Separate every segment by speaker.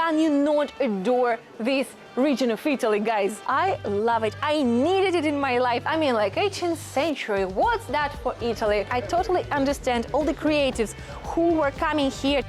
Speaker 1: can you not adore this region of Italy, guys? I love it. I needed it in my life. I mean, like 18th century, what's that for Italy? I totally understand all the creatives who were coming here.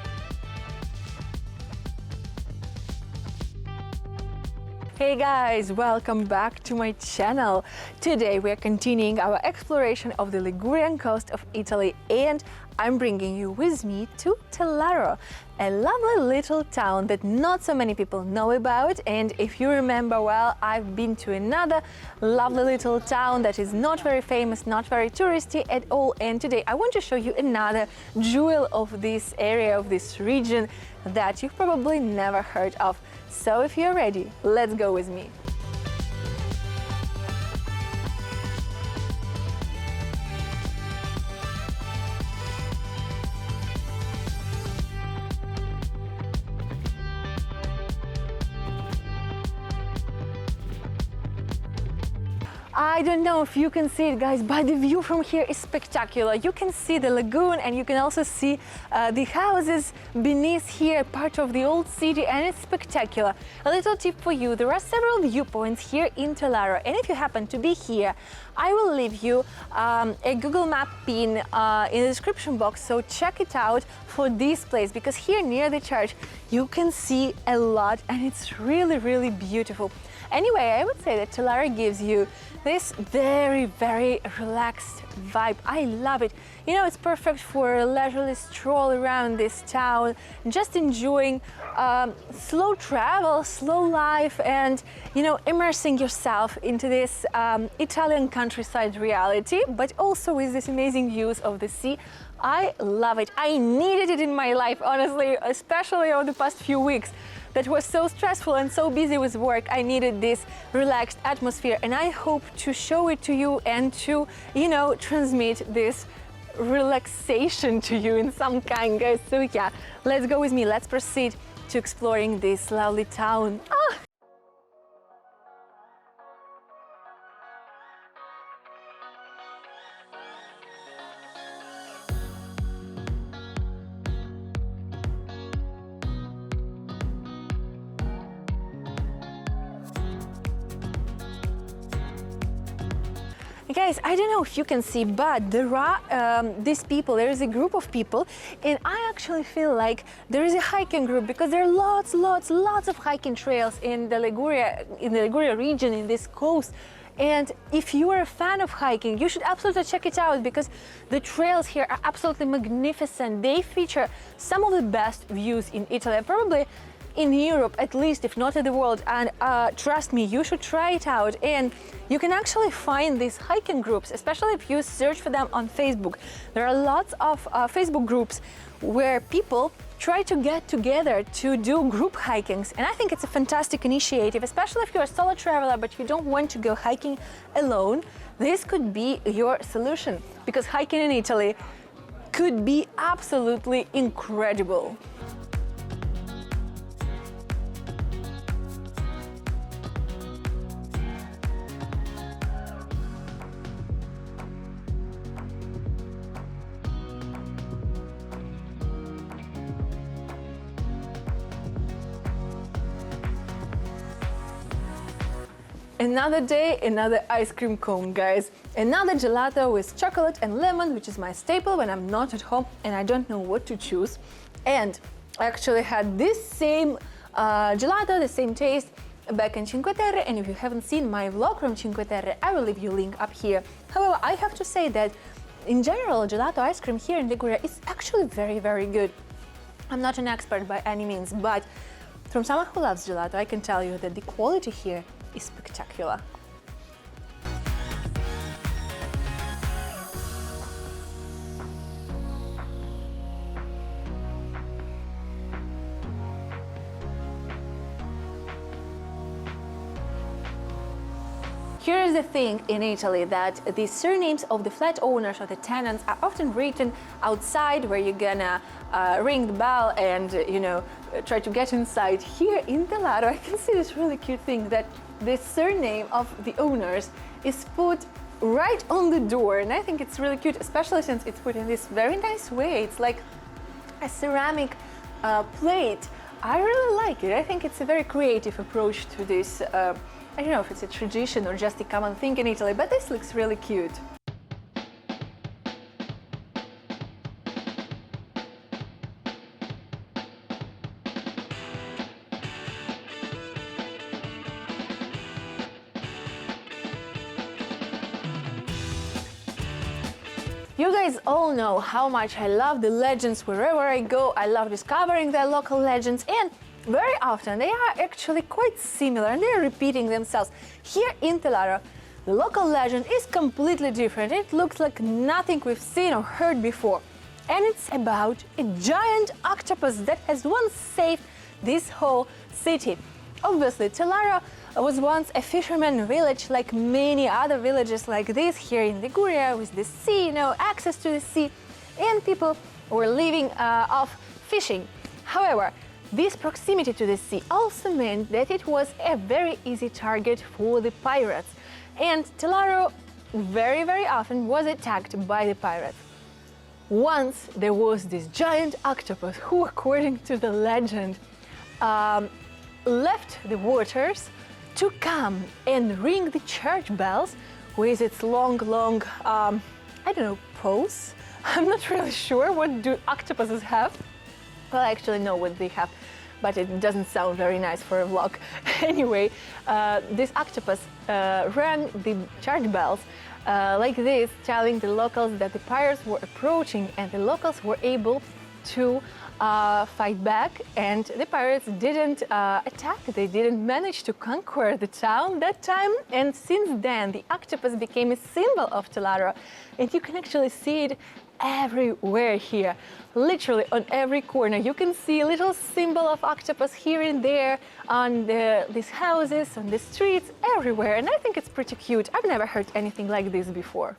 Speaker 1: Hey guys, welcome back to my channel. Today we are continuing our exploration of the Ligurian coast of Italy, and I'm bringing you with me to Tellaro, a lovely little town that not so many people know about. And if you remember well, I've been to another lovely little town that is not very famous, not very touristy at all. And today I want to show you another jewel of this area, of this region that you've probably never heard of. So if you're ready, let's go with me. I don't know if you can see it, guys, but the view from here is spectacular. You can see the lagoon, and you can also see the houses beneath here, part of the old city, and it's spectacular. A little tip for you: there are several viewpoints here in Tellaro, and if you happen to be here, I will leave you a Google Map pin in the description box, so check it out for this place, because here near the church you can see a lot, and it's really, really beautiful. Anyway, I would say that Tellaro gives you this very, very relaxed vibe. I love it. You know, it's perfect for a leisurely stroll around this town, just enjoying slow travel, slow life, and, you know, immersing yourself into this Italian countryside reality, but also with this amazing views of the sea. I love it. I needed it in my life, honestly, especially over the past few weeks that was so stressful and so busy with work. I needed this relaxed atmosphere, and I hope to show it to you and to, you know, transmit this relaxation to you in some kind, guys. So yeah, let's go with me. Let's proceed to exploring this lovely town. Guys, I don't know if you can see, but there are these people, there is a group of people, and I actually feel like there is a hiking group, because there are lots of hiking trails in the Liguria region, in this coast. And if you are a fan of hiking, you should absolutely check it out, because the trails here are absolutely magnificent. They feature some of the best views in Italy, and probably in Europe, at least, if not in the world. And trust me, you should try it out. And you can actually find these hiking groups, especially if you search for them on Facebook. There are lots of Facebook groups where people try to get together to do group hikings, and I think it's a fantastic initiative, especially if you're a solo traveler but you don't want to go hiking alone. This could be your solution, because hiking in Italy could be absolutely incredible. Another day, another ice cream cone, guys. Another gelato with chocolate and lemon, which is my staple when I'm not at home and I don't know what to choose. And I actually had this same gelato, the same taste, back in Cinque Terre, and if you haven't seen my vlog from Cinque Terre, I will leave you a link up here. However, I have to say that in general, gelato ice cream here in Liguria is actually very, very good. I'm not an expert by any means, but from someone who loves gelato, I can tell you that the quality here is spectacular. Here is the thing in Italy, that the surnames of the flat owners or the tenants are often written outside, where you're gonna ring the bell and, you know, try to get inside. Here in Tellaro, I can see this really cute thing, that the surname of the owners is put right on the door, and I think it's really cute, especially since it's put in this very nice way. It's like a ceramic plate I really like it. I think it's a very creative approach to this. I don't know if it's a tradition or just a common thing in Italy, but this looks really cute. You guys all know how much I love the legends wherever I go. I love discovering the local legends, and very often they are actually quite similar and they're repeating themselves. Here in Tellaro, the local legend is completely different. It looks like nothing we've seen or heard before. And it's about a giant octopus that has once saved this whole city. Obviously, Tellaro was once a fisherman village like many other villages like this here in Liguria, with the sea, access to the sea, and people were living off fishing. However, this proximity to the sea also meant that it was a very easy target for the pirates, and Tellaro very, very often was attacked by the pirates. Once there was this giant octopus who, according to the legend, left the waters to come and ring the church bells with its long, paws. I'm not really sure what do octopuses have. Well, I actually know what they have, but it doesn't sound very nice for a vlog. Anyway, this octopus rang the church bells like this, telling the locals that the pirates were approaching, and the locals were able to fight back, and the pirates didn't attack. They didn't manage to conquer the town that time, and since then the octopus became a symbol of Tellaro, and you can actually see it everywhere here. Literally on every corner you can see a little symbol of octopus here and there on these houses, on the streets, everywhere, and I think it's pretty cute. I've never heard anything like this before.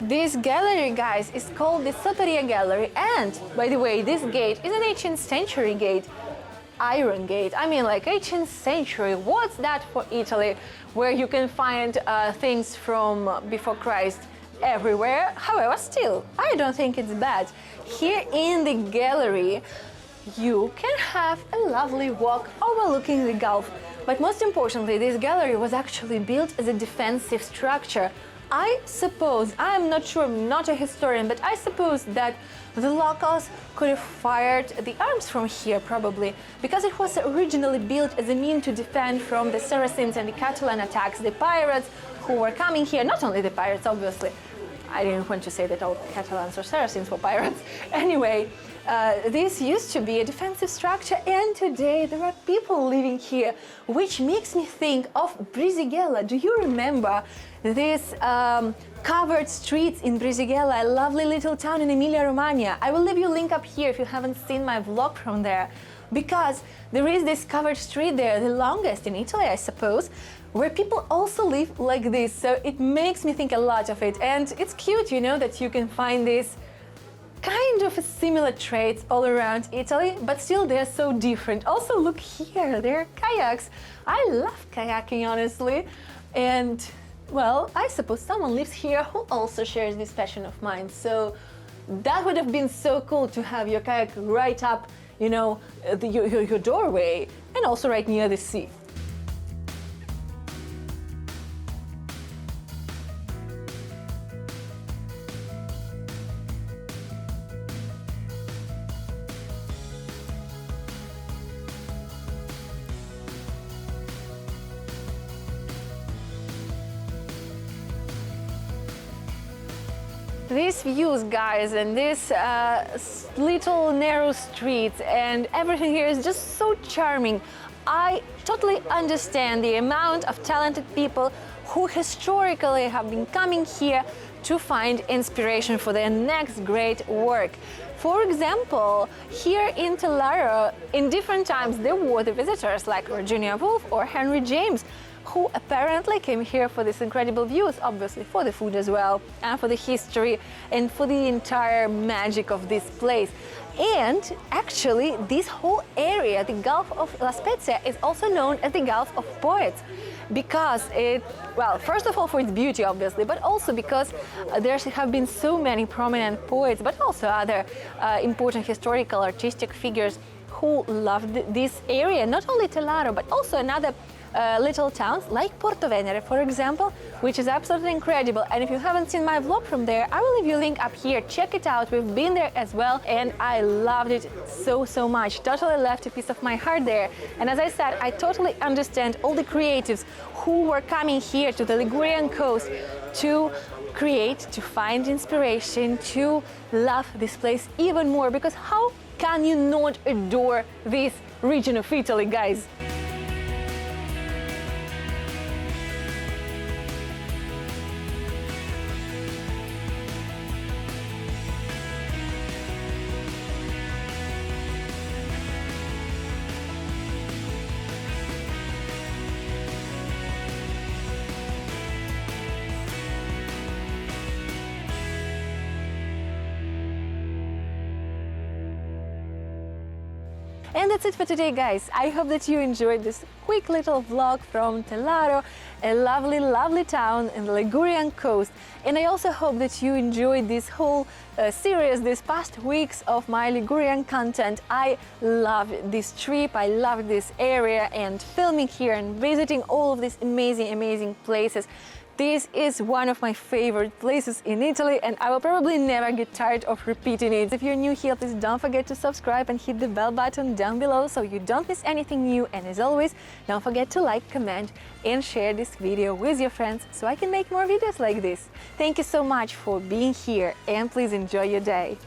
Speaker 1: This gallery, guys, is called the Satoria Gallery, and by the way, this gate is an 18th century gate. Iron gate, I mean, like 18th century. What's that for Italy, where you can find things from before Christ everywhere? However, still, I don't think it's bad. Here in the gallery, you can have a lovely walk overlooking the Gulf. But most importantly, this gallery was actually built as a defensive structure. I suppose, I'm not sure, I'm not a historian, but I suppose that the locals could have fired the arms from here, probably, because it was originally built as a means to defend from the Saracens and the Catalan attacks, the pirates who were coming here. Not only the pirates, obviously. I didn't want to say that all Catalans or Saracens were pirates. Anyway, this used to be a defensive structure, and today there are people living here, which makes me think of Brisighella. Do you remember these covered streets in Brisighella, a lovely little town in Emilia-Romagna? I will leave you a link up here if you haven't seen my vlog from there, because there is this covered street there, the longest in Italy, I suppose, where people also live like this. So it makes me think a lot of it, and it's cute, that you can find these kind of similar traits all around Italy, but still they're so different. Also, look here, there are kayaks. I love kayaking, honestly, and well, I suppose someone lives here who also shares this passion of mine. So that would have been so cool to have your kayak right up, your doorway, and also right near the sea. These views, guys, and these little narrow streets and everything here is just so charming. I totally understand the amount of talented people who historically have been coming here to find inspiration for their next great work. For example, here in Tellaro, in different times there were the visitors like Virginia Woolf or Henry James, who apparently came here for these incredible views, obviously for the food as well, and for the history and for the entire magic of this place. And actually, this whole area, the Gulf of La Spezia, is also known as the Gulf of Poets, because well, first of all for its beauty, obviously, but also because there have been so many prominent poets, but also other important historical, artistic figures who loved this area, not only Tellaro, but also another little towns like Porto Venere, for example, which is absolutely incredible. And if you haven't seen my vlog from there, I will leave you a link up here. Check it out. We've been there as well, and I loved it so much. Totally left a piece of my heart there. And as I said, I totally understand all the creatives who were coming here to the Ligurian coast to create, to find inspiration, to love this place even more, because how can you not adore this region of Italy, guys? And that's it for today, guys. I hope that you enjoyed this quick little vlog from Tellaro, a lovely town in the Ligurian coast. And I also hope that you enjoyed this whole series, these past weeks of my Ligurian content. I loved this trip, I loved this area, and filming here and visiting all of these amazing places. This is one of my favorite places in Italy, and I will probably never get tired of repeating it. If you're new here, please don't forget to subscribe and hit the bell button down below so you don't miss anything new. And as always, don't forget to like, comment and share this video with your friends so I can make more videos like this. Thank you so much for being here, and please enjoy your day.